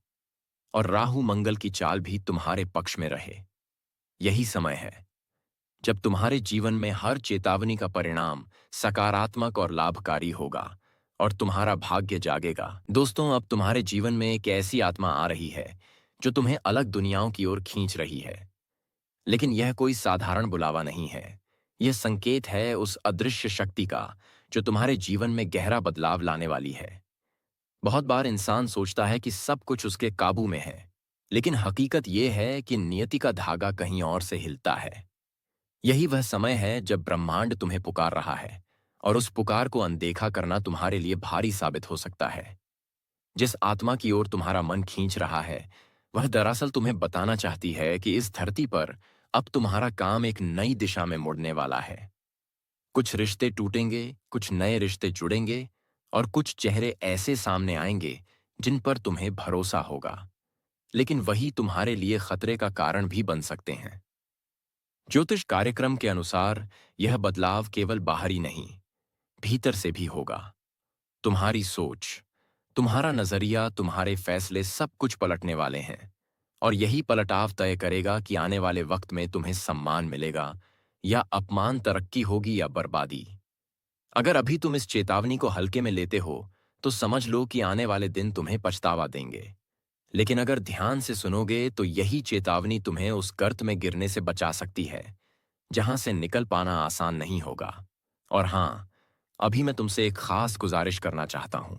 और राहु मंगल की चाल भी तुम्हारे पक्ष में रहे। यही समय है जब तुम्हारे जीवन में हर चेतावनी का परिणाम सकारात्मक और लाभकारी होगा और तुम्हारा भाग्य जागेगा। दोस्तों, अब तुम्हारे जीवन में एक ऐसी आत्मा आ रही है जो तुम्हें अलग दुनियाओं की ओर खींच रही है। लेकिन यह कोई साधारण बुलावा नहीं है, यह संकेत है उस अदृश्य शक्ति का जो तुम्हारे जीवन में गहरा बदलाव लाने वाली है। बहुत बार इंसान सोचता है कि सब कुछ उसके काबू में है, लेकिन हकीकत यह है कि नियति का धागा कहीं और से हिलता है। यही वह समय है जब ब्रह्मांड तुम्हें पुकार रहा है और उस पुकार को अनदेखा करना तुम्हारे लिए भारी साबित हो सकता है। जिस आत्मा की ओर तुम्हारा मन खींच रहा है वह दरअसल तुम्हें बताना चाहती है कि इस धरती पर अब तुम्हारा काम एक नई दिशा में मुड़ने वाला है। कुछ रिश्ते टूटेंगे, कुछ नए रिश्ते जुड़ेंगे और कुछ चेहरे ऐसे सामने आएंगे जिन पर तुम्हें भरोसा होगा। लेकिन वही तुम्हारे लिए खतरे का कारण भी बन सकते हैं। ज्योतिष कार्यक्रम के अनुसार यह बदलाव केवल बाहरी नहीं, भीतर से भी होगा। तुम्हारी सोच, तुम्हारा नजरिया, तुम्हारे फैसले सब कुछ पलटने वाले हैं। और यही पलटाव तय करेगा कि आने वाले वक्त में तुम्हें सम्मान मिलेगा या अपमान, तरक्की होगी या बर्बादी। अगर अभी तुम इस चेतावनी को हल्के में लेते हो, तो समझ लो कि आने वाले दिन तुम्हें पछतावा देंगे। लेकिन अगर ध्यान से सुनोगे तो यही चेतावनी तुम्हें उस गर्त में गिरने से बचा सकती है, जहां से निकल पाना आसान नहीं होगा। और हां, अभी मैं तुमसे एक खास गुजारिश करना चाहता हूं।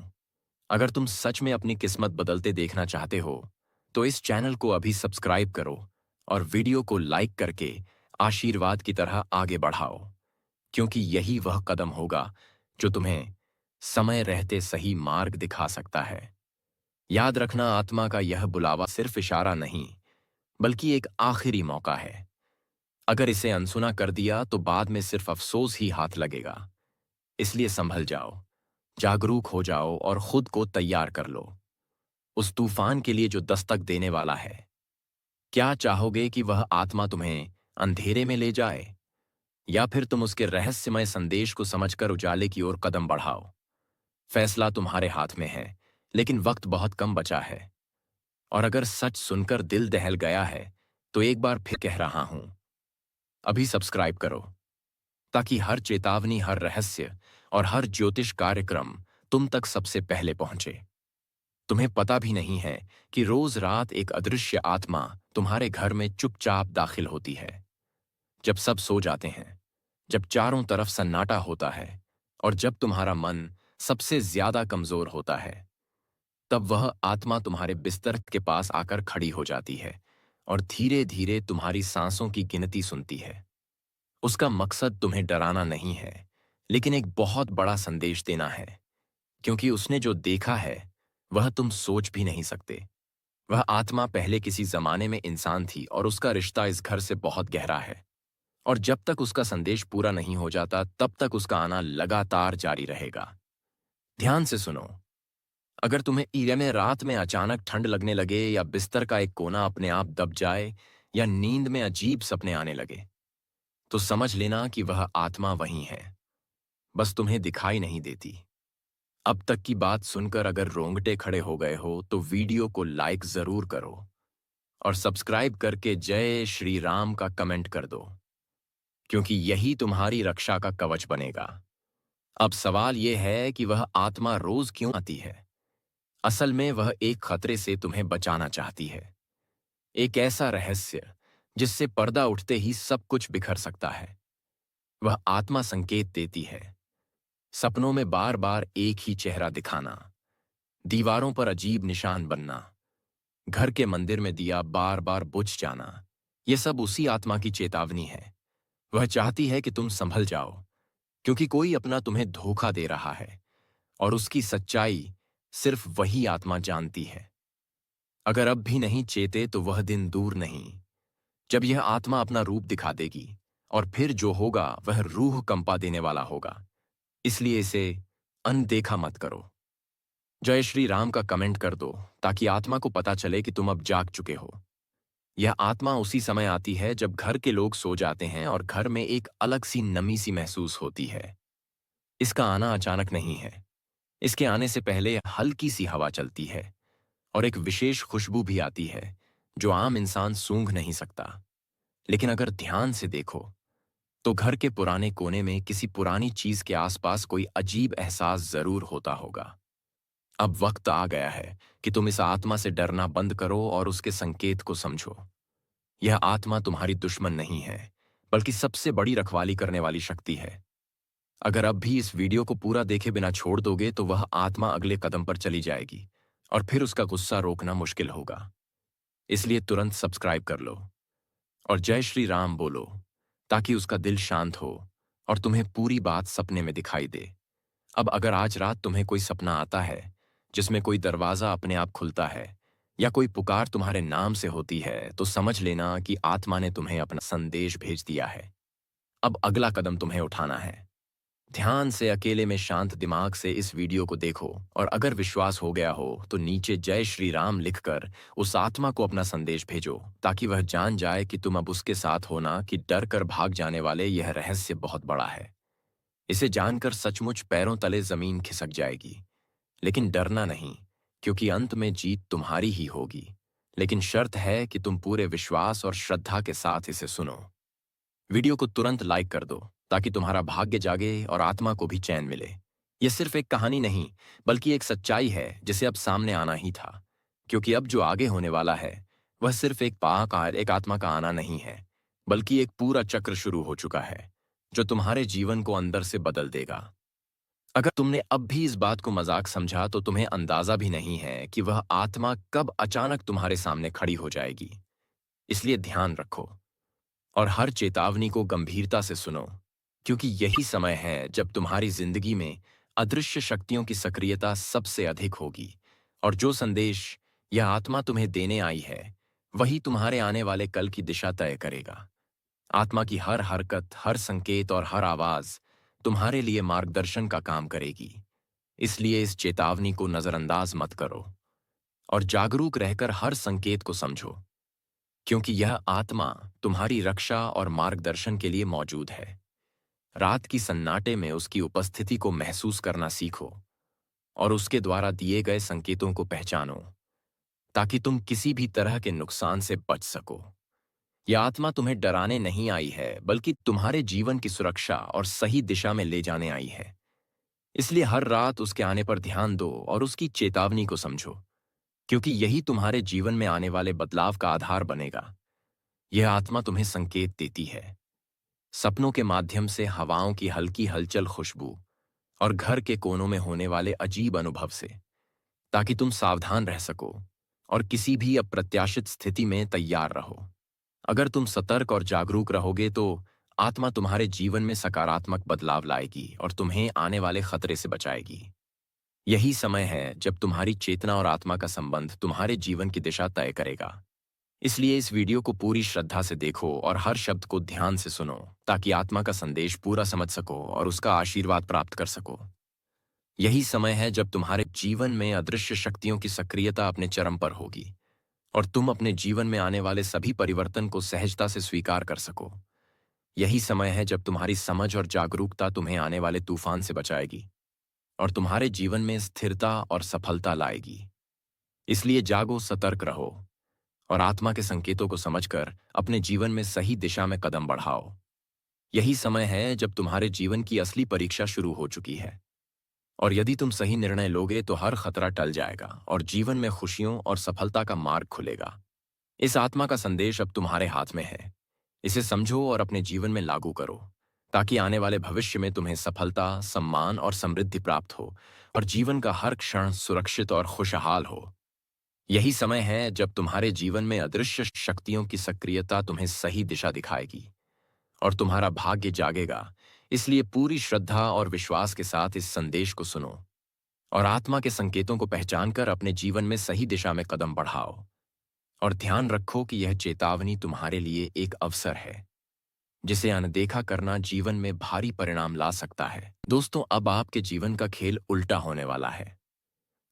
अगर तुम सच में अपनी किस्मत बदलते देखना चाहते हो, तो इस चैनल को अभी सब्सक्राइब करो और वीडियो को लाइक करके आशीर्वाद की तरह आगे बढ़ाओ, क्योंकि यही वह कदम होगा जो तुम्हें समय रहते सही मार्ग दिखा सकता है। याद रखना, आत्मा का यह बुलावा सिर्फ इशारा नहीं, बल्कि एक आखिरी मौका है। अगर इसे अनसुना कर दिया तो बाद में सिर्फ अफसोस ही हाथ लगेगा। इसलिए संभल जाओ, जागरूक हो जाओ और खुद को तैयार कर लो उस तूफान के लिए जो दस्तक देने वाला है। क्या चाहोगे कि वह आत्मा तुम्हें अंधेरे में ले जाए, या फिर तुम उसके रहस्यमय संदेश को समझकर उजाले की ओर कदम बढ़ाओ? फैसला तुम्हारे हाथ में है, लेकिन वक्त बहुत कम बचा है। और अगर सच सुनकर दिल दहल गया है, तो एक बार फिर कह रहा हूं, अभी सब्सक्राइब करो, ताकि हर चेतावनी, हर रहस्य और हर ज्योतिष कार्यक्रम तुम तक सबसे पहले पहुंचे। तुम्हें पता भी नहीं है कि रोज रात एक अदृश्य आत्मा तुम्हारे घर में चुपचाप दाखिल होती है। जब सब सो जाते हैं, जब चारों तरफ सन्नाटा होता है और जब तुम्हारा मन सबसे ज्यादा कमजोर होता है, तब वह आत्मा तुम्हारे बिस्तर के पास आकर खड़ी हो जाती है और धीरे धीरे तुम्हारी सांसों की गिनती सुनती है। उसका मकसद तुम्हें डराना नहीं है, लेकिन एक बहुत बड़ा संदेश देना है, क्योंकि उसने जो देखा है वह तुम सोच भी नहीं सकते। वह आत्मा पहले किसी जमाने में इंसान थी और उसका रिश्ता इस घर से बहुत गहरा है। और जब तक उसका संदेश पूरा नहीं हो जाता, तब तक उसका आना लगातार जारी रहेगा। ध्यान से सुनो। अगर तुम्हें एरिया में रात में अचानक ठंड लगने लगे, या बिस्तर का एक कोना अपने आप दब जाए, या नींद में अजीब सपने आने लगे, तो समझ लेना कि वह आत्मा वहीं है, बस तुम्हें दिखाई नहीं देती। अब तक की बात सुनकर अगर रोंगटे खड़े हो गए हो, तो वीडियो को लाइक जरूर करो और सब्सक्राइब करके जय श्री राम का कमेंट कर दो, क्योंकि यही तुम्हारी रक्षा का कवच बनेगा। अब सवाल यह है कि वह आत्मा रोज क्यों आती है? असल में वह एक खतरे से तुम्हें बचाना चाहती है, एक ऐसा रहस्य जिससे पर्दा उठते ही सब कुछ बिखर सकता है। वह आत्मा संकेत देती है, सपनों में बार बार एक ही चेहरा दिखाना, दीवारों पर अजीब निशान बनना, घर के मंदिर में दिया बार बार बुझ जाना। यह सब उसी आत्मा की चेतावनी है। वह चाहती है कि तुम संभल जाओ, क्योंकि कोई अपना तुम्हें धोखा दे रहा है, और उसकी सच्चाई सिर्फ वही आत्मा जानती है। अगर अब भी नहीं चेते, तो वह दिन दूर नहीं जब यह आत्मा अपना रूप दिखा देगी, और फिर जो होगा वह रूह कंपा देने वाला होगा। इसलिए इसे अनदेखा मत करो। जय श्री राम का कमेंट कर दो, ताकि आत्मा को पता चले कि तुम अब जाग चुके हो। यह आत्मा उसी समय आती है जब घर के लोग सो जाते हैं और घर में एक अलग सी नमी सी महसूस होती है। इसका आना अचानक नहीं है। इसके आने से पहले हल्की सी हवा चलती है और एक विशेष खुशबू भी आती है, जो आम इंसान सूंघ नहीं सकता। लेकिन अगर ध्यान से देखो, तो घर के पुराने कोने में किसी पुरानी चीज के आसपास कोई अजीब एहसास जरूर होता होगा। अब वक्त आ गया है कि तुम इस आत्मा से डरना बंद करो और उसके संकेत को समझो। यह आत्मा तुम्हारी दुश्मन नहीं है, बल्कि सबसे बड़ी रखवाली करने वाली शक्ति है। अगर अब भी इस वीडियो को पूरा देखे बिना छोड़ दोगे, तो वह आत्मा अगले कदम पर चली जाएगी और फिर उसका गुस्सा रोकना मुश्किल होगा। इसलिए तुरंत सब्सक्राइब कर लो और जय श्री राम बोलो, ताकि उसका दिल शांत हो और तुम्हें पूरी बात सपने में दिखाई दे। अब अगर आज रात तुम्हें कोई सपना आता है जिसमें कोई दरवाजा अपने आप खुलता है, या कोई पुकार तुम्हारे नाम से होती है, तो समझ लेना कि आत्मा ने तुम्हें अपना संदेश भेज दिया है। अब अगला कदम तुम्हें उठाना है। ध्यान से अकेले में शांत दिमाग से इस वीडियो को देखो और अगर विश्वास हो गया हो तो नीचे जय श्री राम लिखकर उस आत्मा को अपना संदेश भेजो ताकि वह जान जाए कि तुम अब उसके साथ होना कि डर कर भाग जाने वाले यह रहस्य बहुत बड़ा है। इसे जानकर सचमुच पैरों तले जमीन खिसक जाएगी। लेकिन डरना नहीं, क्योंकि अंत में जीत तुम्हारी ही होगी। लेकिन शर्त है कि तुम पूरे विश्वास और श्रद्धा के साथ इसे सुनो। वीडियो को तुरंत लाइक कर दो ताकि तुम्हारा भाग्य जागे और आत्मा को भी चैन मिले। यह सिर्फ एक कहानी नहीं, बल्कि एक सच्चाई है जिसे अब सामने आना ही था। क्योंकि अब जो आगे होने वाला है वह सिर्फ एक आत्मा का आना नहीं है, बल्कि एक पूरा चक्र शुरू हो चुका है जो तुम्हारे जीवन को अंदर से बदल देगा। अगर तुमने अब भी इस बात को मजाक समझा तो तुम्हें अंदाजा भी नहीं है कि वह आत्मा कब अचानक तुम्हारे सामने खड़ी हो जाएगी। इसलिए ध्यान रखो और हर चेतावनी को गंभीरता से सुनो, क्योंकि यही समय है जब तुम्हारी जिंदगी में अदृश्य शक्तियों की सक्रियता सबसे अधिक होगी। और जो संदेश यह आत्मा तुम्हें देने आई है वही तुम्हारे आने वाले कल की दिशा तय करेगा। आत्मा की हर हरकत, हर संकेत और हर आवाज तुम्हारे लिए मार्गदर्शन का काम करेगी। इसलिए इस चेतावनी को नजरअंदाज मत करो और जागरूक रहकर हर संकेत को समझो, क्योंकि यह आत्मा तुम्हारी रक्षा और मार्गदर्शन के लिए मौजूद है। रात की सन्नाटे में उसकी उपस्थिति को महसूस करना सीखो और उसके द्वारा दिए गए संकेतों को पहचानो ताकि तुम किसी भी तरह के नुकसान से बच सको। यह आत्मा तुम्हें डराने नहीं आई है, बल्कि तुम्हारे जीवन की सुरक्षा और सही दिशा में ले जाने आई है। इसलिए हर रात उसके आने पर ध्यान दो और उसकी चेतावनी को समझो, क्योंकि यही तुम्हारे जीवन में आने वाले बदलाव का आधार बनेगा। यह आत्मा तुम्हें संकेत देती है, सपनों के माध्यम से, हवाओं की हल्की हलचल, खुशबू और घर के कोनों में होने वाले अजीब अनुभव से, ताकि तुम सावधान रह सको और किसी भी अप्रत्याशित स्थिति में तैयार रहो। अगर तुम सतर्क और जागरूक रहोगे तो आत्मा तुम्हारे जीवन में सकारात्मक बदलाव लाएगी और तुम्हें आने वाले खतरे से बचाएगी। यही समय है जब तुम्हारी चेतना और आत्मा का संबंध तुम्हारे जीवन की दिशा तय करेगा। इसलिए इस वीडियो को पूरी श्रद्धा से देखो और हर शब्द को ध्यान से सुनो ताकि आत्मा का संदेश पूरा समझ सको और उसका आशीर्वाद प्राप्त कर सको। यही समय है जब तुम्हारे जीवन में अदृश्य शक्तियों की सक्रियता अपने चरम पर होगी और तुम अपने जीवन में आने वाले सभी परिवर्तन को सहजता से स्वीकार कर सको। यही समय है जब तुम्हारी समझ और जागरूकता तुम्हें आने वाले तूफान से बचाएगी और तुम्हारे जीवन में स्थिरता और सफलता लाएगी। इसलिए जागो, सतर्क रहो और आत्मा के संकेतों को समझकर अपने जीवन में सही दिशा में कदम बढ़ाओ। यही समय है जब तुम्हारे जीवन की असली परीक्षा शुरू हो चुकी है और यदि तुम सही निर्णय लोगे तो हर खतरा टल जाएगा और जीवन में खुशियों और सफलता का मार्ग खुलेगा। इस आत्मा का संदेश अब तुम्हारे हाथ में है। इसे समझो और अपने जीवन में लागू करो ताकि आने वाले भविष्य में तुम्हें सफलता, सम्मान और समृद्धि प्राप्त हो और जीवन का हर क्षण सुरक्षित और खुशहाल हो। यही समय है जब तुम्हारे जीवन में अदृश्य शक्तियों की सक्रियता तुम्हें सही दिशा दिखाएगी और तुम्हारा भाग्य जागेगा। इसलिए पूरी श्रद्धा और विश्वास के साथ इस संदेश को सुनो और आत्मा के संकेतों को पहचानकर अपने जीवन में सही दिशा में कदम बढ़ाओ। और ध्यान रखो कि यह चेतावनी तुम्हारे लिए एक अवसर है जिसे अनदेखा करना जीवन में भारी परिणाम ला सकता है। दोस्तों, अब आपके जीवन का खेल उल्टा होने वाला है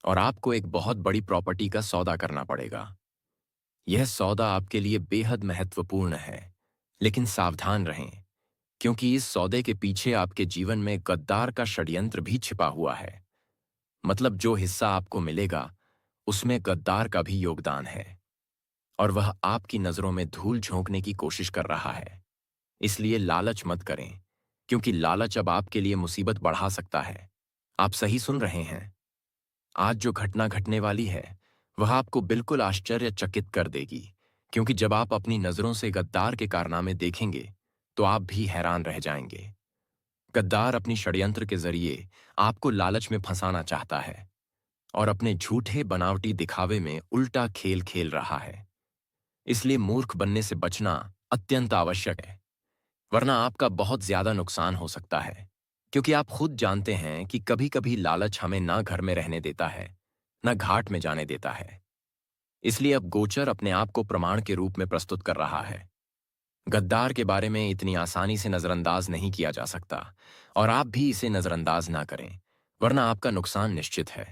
और आपको एक बहुत बड़ी प्रॉपर्टी का सौदा करना पड़ेगा। यह सौदा आपके लिए बेहद महत्वपूर्ण है, लेकिन सावधान रहें, क्योंकि इस सौदे के पीछे आपके जीवन में गद्दार का षड्यंत्र भी छिपा हुआ है। मतलब जो हिस्सा आपको मिलेगा उसमें गद्दार का भी योगदान है और वह आपकी नजरों में धूल झोंकने की कोशिश कर रहा है। इसलिए लालच मत करें, क्योंकि लालच अब आपके लिए मुसीबत बढ़ा सकता है। आप सही सुन रहे हैं। आज जो घटना घटने वाली है वह आपको बिल्कुल आश्चर्यचकित कर देगी, क्योंकि जब आप अपनी नजरों से गद्दार के कारनामे देखेंगे तो आप भी हैरान रह जाएंगे। गद्दार अपनी षड्यंत्र के जरिए आपको लालच में फंसाना चाहता है और अपने झूठे बनावटी दिखावे में उल्टा खेल खेल रहा है। इसलिए मूर्ख बनने से बचना अत्यंत आवश्यक है, वरना आपका बहुत ज्यादा नुकसान हो सकता है। क्योंकि आप खुद जानते हैं कि कभी कभी लालच हमें ना घर में रहने देता है, ना घाट में जाने देता है। इसलिए अब गोचर अपने आप को प्रमाण के रूप में प्रस्तुत कर रहा है। गद्दार के बारे में इतनी आसानी से नजरअंदाज नहीं किया जा सकता और आप भी इसे नजरअंदाज ना करें, वरना आपका नुकसान निश्चित है।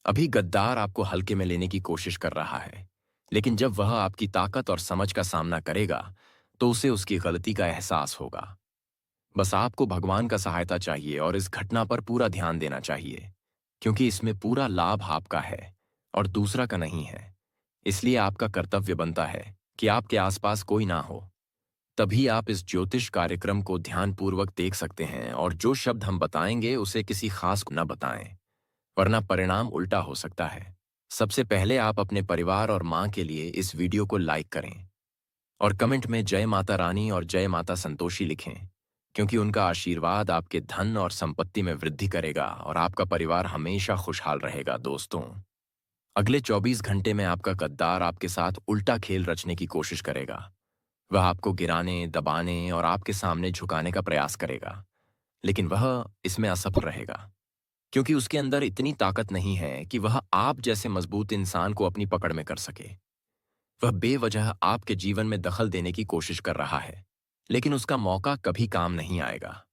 अभी गद्दार आपको हल्के में लेने की कोशिश कर रहा है, लेकिन जब वह आपकी ताकत और समझ का सामना करेगा तो उसे उसकी गलती का एहसास होगा। बस आपको भगवान का सहायता चाहिए और इस घटना पर पूरा ध्यान देना चाहिए, क्योंकि इसमें पूरा लाभ आपका है और दूसरा का नहीं है। इसलिए आपका कर्तव्य बनता है कि आपके आसपास कोई ना हो। तभी आप इस ज्योतिष कार्यक्रम को ध्यानपूर्वक देख सकते हैं और जो शब्द हम बताएंगे उसे किसी खास को न बताएं, वरना परिणाम उल्टा हो सकता है। सबसे पहले आप अपने परिवार और मां के लिए इस वीडियो को लाइक करें और कमेंट में जय माता रानी और जय माता संतोषी लिखें, क्योंकि उनका आशीर्वाद आपके धन और संपत्ति में वृद्धि करेगा और आपका परिवार हमेशा खुशहाल रहेगा। दोस्तों, अगले 24 घंटे में आपका गद्दार आपके साथ उल्टा खेल रचने की कोशिश करेगा। वह आपको गिराने, दबाने और आपके सामने झुकाने का प्रयास करेगा, लेकिन वह इसमें असफल रहेगा, क्योंकि उसके अंदर इतनी ताकत नहीं है कि वह आप जैसे मजबूत इंसान को अपनी पकड़ में कर सके। वह बेवजह आपके जीवन में दखल देने की कोशिश कर रहा है, लेकिन उसका मौका कभी काम नहीं आएगा।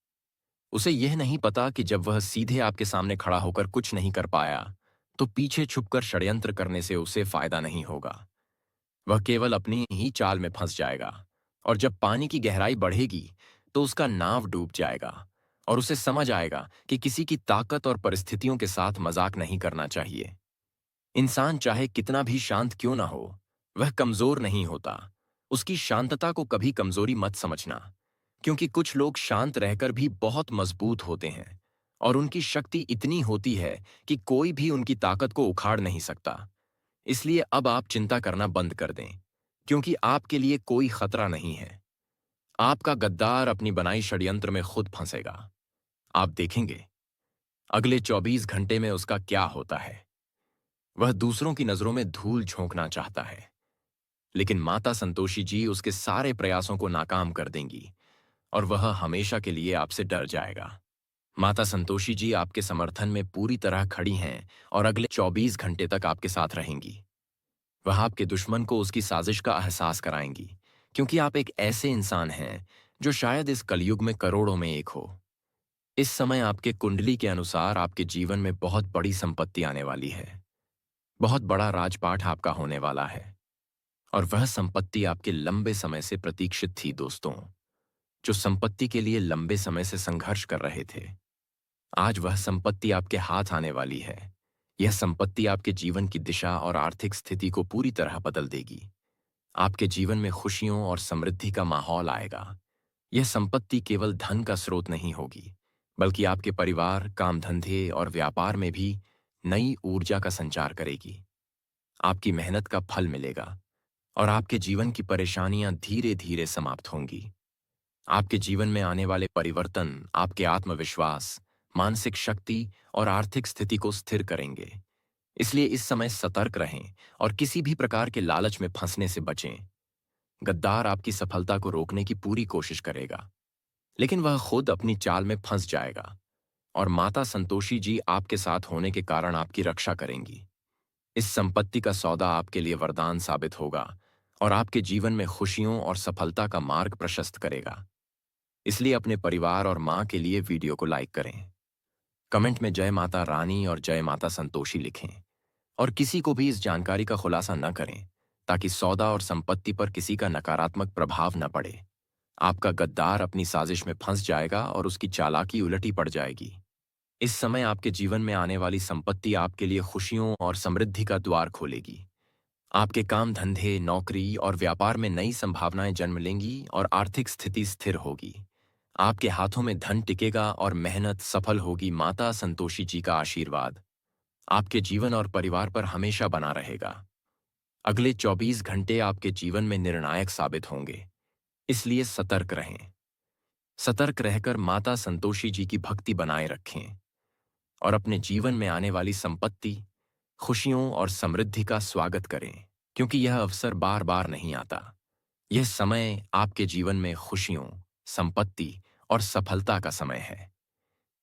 उसे यह नहीं पता कि जब वह सीधे आपके सामने खड़ा होकर कुछ नहीं कर पाया, तो पीछे छुपकर षड्यंत्र करने से उसे फायदा नहीं होगा। वह केवल अपनी ही चाल में फंस जाएगा और जब पानी की गहराई बढ़ेगी तो उसका नाव डूब जाएगा और उसे समझ आएगा कि किसी की ताकत और परिस्थितियों के साथ मजाक नहीं करना चाहिए। इंसान चाहे कितना भी शांत क्यों ना हो, वह कमजोर नहीं होता। उसकी शांतता को कभी कमजोरी मत समझना, क्योंकि कुछ लोग शांत रहकर भी बहुत मजबूत होते हैं और उनकी शक्ति इतनी होती है कि कोई भी उनकी ताकत को उखाड़ नहीं सकता। इसलिए अब आप चिंता करना बंद कर दें, क्योंकि आपके लिए कोई खतरा नहीं है। आपका गद्दार अपनी बनाई षड्यंत्र में खुद फंसेगा। आप देखेंगे अगले 24 घंटे में उसका क्या होता है। वह दूसरों की नजरों में धूल झोंकना चाहता है, लेकिन माता संतोषी जी उसके सारे प्रयासों को नाकाम कर देंगी और वह हमेशा के लिए आपसे डर जाएगा। माता संतोषी जी आपके समर्थन में पूरी तरह खड़ी हैं और अगले 24 घंटे तक आपके साथ रहेंगी। वह आपके दुश्मन को उसकी साजिश का एहसास कराएंगी, क्योंकि आप एक ऐसे इंसान हैं जो शायद इस कलयुग में करोड़ों में एक हो। इस समय आपके कुंडली के अनुसार आपके जीवन में बहुत बड़ी संपत्ति आने वाली है। बहुत बड़ा राजपाट आपका होने वाला है और वह संपत्ति आपके लंबे समय से प्रतीक्षित थी। दोस्तों, जो संपत्ति के लिए लंबे समय से संघर्ष कर रहे थे, आज वह संपत्ति आपके हाथ आने वाली है। यह संपत्ति आपके जीवन की दिशा और आर्थिक स्थिति को पूरी तरह बदल देगी। आपके जीवन में खुशियों और समृद्धि का माहौल आएगा। यह संपत्ति केवल धन का स्रोत नहीं होगी, बल्कि आपके परिवार, काम धंधे और व्यापार में भी नई ऊर्जा का संचार करेगी। आपकी मेहनत का फल मिलेगा और आपके जीवन की परेशानियां धीरे धीरे समाप्त होंगी। आपके जीवन में आने वाले परिवर्तन आपके आत्मविश्वास, मानसिक शक्ति और आर्थिक स्थिति को स्थिर करेंगे। इसलिए इस समय सतर्क रहें और किसी भी प्रकार के लालच में फंसने से बचें। गद्दार आपकी सफलता को रोकने की पूरी कोशिश करेगा, लेकिन वह खुद अपनी चाल में फंस जाएगा और माता संतोषी जी आपके साथ होने के कारण आपकी रक्षा करेंगी। इस संपत्ति का सौदा आपके लिए वरदान साबित होगा और आपके जीवन में खुशियों और सफलता का मार्ग प्रशस्त करेगा। इसलिए अपने परिवार और मां के लिए वीडियो को लाइक करें, कमेंट में जय माता रानी और जय माता संतोषी लिखें और किसी को भी इस जानकारी का खुलासा न करें, ताकि सौदा और संपत्ति पर किसी का नकारात्मक प्रभाव न पड़े। आपका गद्दार अपनी साजिश में फंस जाएगा और उसकी चालाकी उलटी पड़ जाएगी। इस समय आपके जीवन में आने वाली संपत्ति आपके लिए खुशियों और समृद्धि का द्वार खोलेगी। आपके काम धंधे, नौकरी और व्यापार में नई संभावनाएं जन्म लेंगी और आर्थिक स्थिति स्थिर होगी। आपके हाथों में धन टिकेगा और मेहनत सफल होगी। माता संतोषी जी का आशीर्वाद आपके जीवन और परिवार पर हमेशा बना रहेगा। अगले 24 घंटे आपके जीवन में निर्णायक साबित होंगे, इसलिए सतर्क रहें। सतर्क रहकर माता संतोषी जी की भक्ति बनाए रखें और अपने जीवन में आने वाली संपत्ति, खुशियों और समृद्धि का स्वागत करें, क्योंकि यह अवसर बार बार नहीं आता। यह समय आपके जीवन में खुशियों, संपत्ति और सफलता का समय है।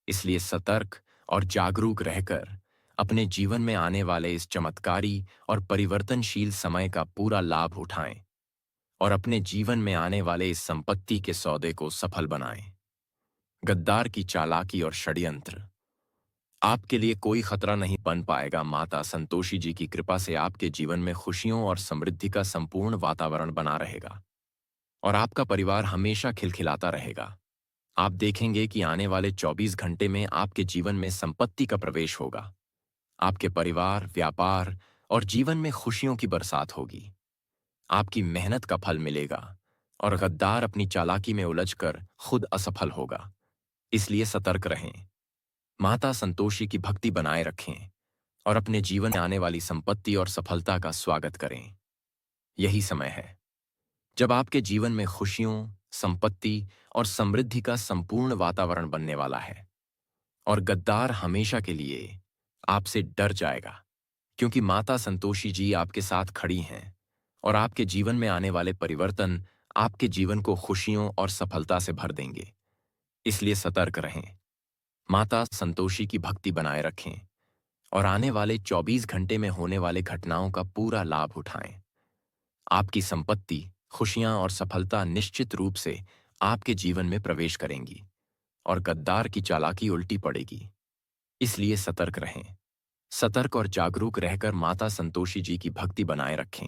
इसलिए सतर्क और जागरूक रहकर अपने जीवन में आने वाले इस चमत्कारी और परिवर्तनशील समय का पूरा लाभ उठाएं और अपने जीवन में आने वाले इस संपत्ति के सौदे को सफल बनाएं। गद्दार की चालाकी और षड्यंत्र। आपके लिए कोई खतरा नहीं बन पाएगा। माता संतोषी जी की कृपा से आपके जीवन में खुशियों और समृद्धि का संपूर्ण वातावरण बना रहेगा और आपका परिवार हमेशा खिलखिलाता रहेगा। आप देखेंगे कि आने वाले 24 घंटे में आपके जीवन में संपत्ति का प्रवेश होगा। आपके परिवार, व्यापार और जीवन में खुशियों की बरसात होगी। आपकी मेहनत का फल मिलेगा और गद्दार अपनी चालाकी में उलझकर खुद असफल होगा। इसलिए सतर्क रहें। माता संतोषी की भक्ति बनाए रखें और अपने जीवन में आने वाली संपत्ति और सफलता का स्वागत करें। यही समय है जब आपके जीवन में खुशियों, संपत्ति और समृद्धि का संपूर्ण वातावरण बनने वाला है और गद्दार हमेशा के लिए आपसे डर जाएगा, क्योंकि माता संतोषी जी आपके साथ खड़ी हैं और आपके जीवन में आने वाले परिवर्तन आपके जीवन को खुशियों और सफलता से भर देंगे। इसलिए सतर्क रहें। माता संतोषी की भक्ति बनाए रखें और आने वाले 24 घंटे में होने वाले घटनाओं का पूरा लाभ उठाएं। आपकी संपत्ति, खुशियां और सफलता निश्चित रूप से आपके जीवन में प्रवेश करेंगी और गद्दार की चालाकी उल्टी पड़ेगी। इसलिए सतर्क रहें। सतर्क और जागरूक रहकर माता संतोषी जी की भक्ति बनाए रखें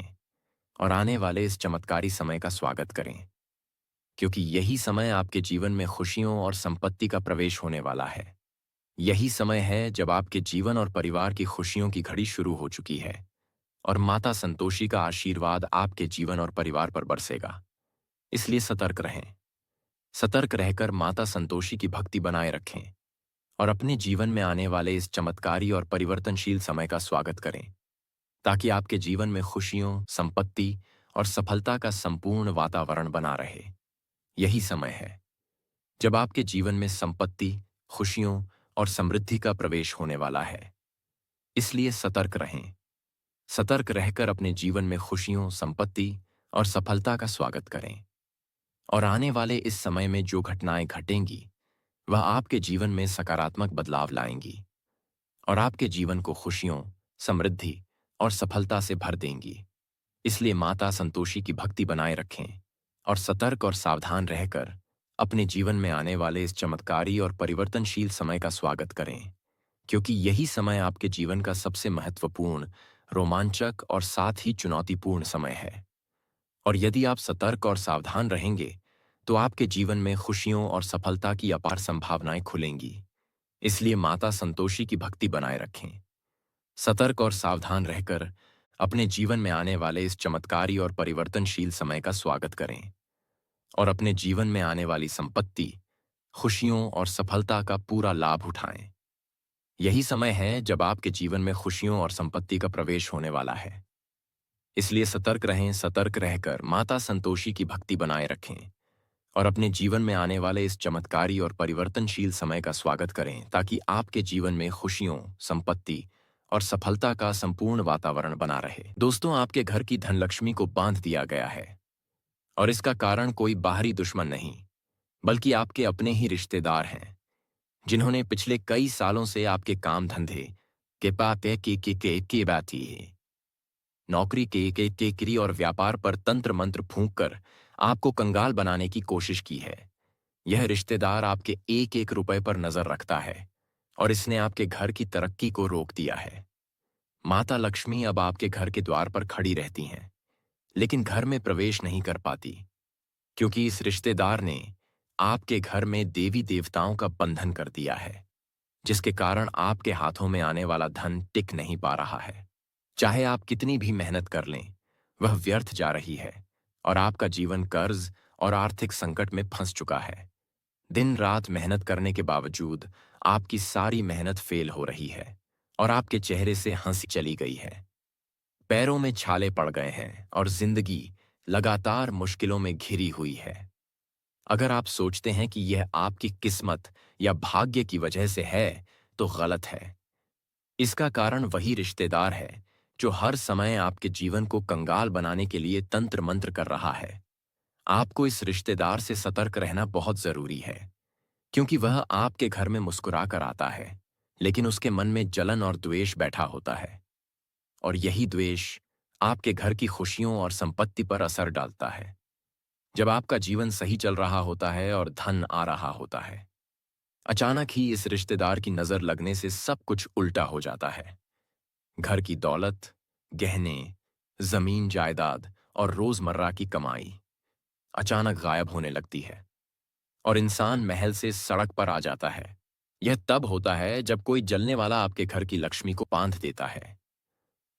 और आने वाले इस चमत्कारी समय का स्वागत करें, क्योंकि यही समय आपके जीवन में खुशियों और संपत्ति का प्रवेश होने वाला है। यही समय है जब आपके जीवन और परिवार की खुशियों की घड़ी शुरू हो चुकी है और माता संतोषी का आशीर्वाद आपके जीवन और परिवार पर बरसेगा। इसलिए सतर्क रहें। सतर्क रहकर माता संतोषी की भक्ति बनाए रखें और अपने जीवन में आने वाले इस चमत्कारी और परिवर्तनशील समय का स्वागत करें, ताकि आपके जीवन में खुशियों, संपत्ति और सफलता का संपूर्ण वातावरण बना रहे। यही समय है जब आपके जीवन में संपत्ति, खुशियों और समृद्धि का प्रवेश होने वाला है। इसलिए सतर्क रहें। सतर्क रहकर अपने जीवन में खुशियों, संपत्ति और सफलता का स्वागत करें और आने वाले इस समय में जो घटनाएं घटेंगी वह आपके जीवन में सकारात्मक बदलाव लाएंगी और आपके जीवन को खुशियों, समृद्धि और सफलता से भर देंगी। इसलिए माता संतोषी की भक्ति बनाए रखें और सतर्क और सावधान रहकर अपने जीवन में आने वाले इस चमत्कारी और परिवर्तनशील समय का स्वागत करें, क्योंकि यही समय आपके जीवन का सबसे महत्वपूर्ण, रोमांचक और साथ ही चुनौतीपूर्ण समय है। और यदि आप सतर्क और सावधान रहेंगे तो आपके जीवन में खुशियों और सफलता की अपार संभावनाएं खुलेंगी। इसलिए माता संतोषी की भक्ति बनाए रखें। सतर्क और सावधान रहकर अपने जीवन में आने वाले इस चमत्कारी और परिवर्तनशील समय का स्वागत करें और अपने जीवन में आने वाली संपत्ति, खुशियों और सफलता का पूरा लाभ उठाएं। यही समय है जब आपके जीवन में खुशियों और संपत्ति का प्रवेश होने वाला है। इसलिए सतर्क रहें। सतर्क रहकर माता संतोषी की भक्ति बनाए रखें और अपने जीवन में आने वाले इस चमत्कारी और परिवर्तनशील समय का स्वागत करें, ताकि आपके जीवन में खुशियों, संपत्ति और सफलता का संपूर्ण वातावरण बना रहे। दोस्तों, आपके घर की धनलक्ष्मी को बांध दिया गया है और इसका कारण कोई बाहरी दुश्मन नहीं, बल्कि आपके अपने ही रिश्तेदार हैं, जिन्होंने पिछले कई सालों से आपके काम धंधे के पाते के बाती है, नौकरी के टेकरी और व्यापार पर तंत्र मंत्र फूंक कर आपको कंगाल बनाने की कोशिश की है। यह रिश्तेदार आपके एक एक रुपए पर नजर रखता है और इसने आपके घर की तरक्की को रोक दिया है। माता लक्ष्मी अब आपके घर के द्वार पर खड़ी रहती हैं, लेकिन घर में प्रवेश नहीं कर पाती, क्योंकि इस रिश्तेदार ने आपके घर में देवी देवताओं का बंधन कर दिया है, जिसके कारण आपके हाथों में आने वाला धन टिक नहीं पा रहा है। चाहे आप कितनी भी मेहनत कर लें, वह व्यर्थ जा रही है और आपका जीवन कर्ज और आर्थिक संकट में फंस चुका है। दिन रात मेहनत करने के बावजूद आपकी सारी मेहनत फेल हो रही है और आपके चेहरे से हंसी चली गई है। पैरों में छाले पड़ गए हैं और जिंदगी लगातार मुश्किलों में घिरी हुई है। अगर आप सोचते हैं कि यह आपकी किस्मत या भाग्य की वजह से है, तो गलत है। इसका कारण वही रिश्तेदार है जो हर समय आपके जीवन को कंगाल बनाने के लिए तंत्र मंत्र कर रहा है। आपको इस रिश्तेदार से सतर्क रहना बहुत जरूरी है, क्योंकि वह आपके घर में मुस्कुरा कर आता है, लेकिन उसके मन में जलन और द्वेष बैठा होता है, और यही द्वेष आपके घर की खुशियों और संपत्ति पर असर डालता है। जब आपका जीवन सही चल रहा होता है और धन आ रहा होता है, अचानक ही इस रिश्तेदार की नजर लगने से सब कुछ उल्टा हो जाता है। घर की दौलत, गहने, जमीन जायदाद और रोजमर्रा की कमाई अचानक गायब होने लगती है और इंसान महल से सड़क पर आ जाता है। यह तब होता है जब कोई जलने वाला आपके घर की लक्ष्मी को बांध देता है।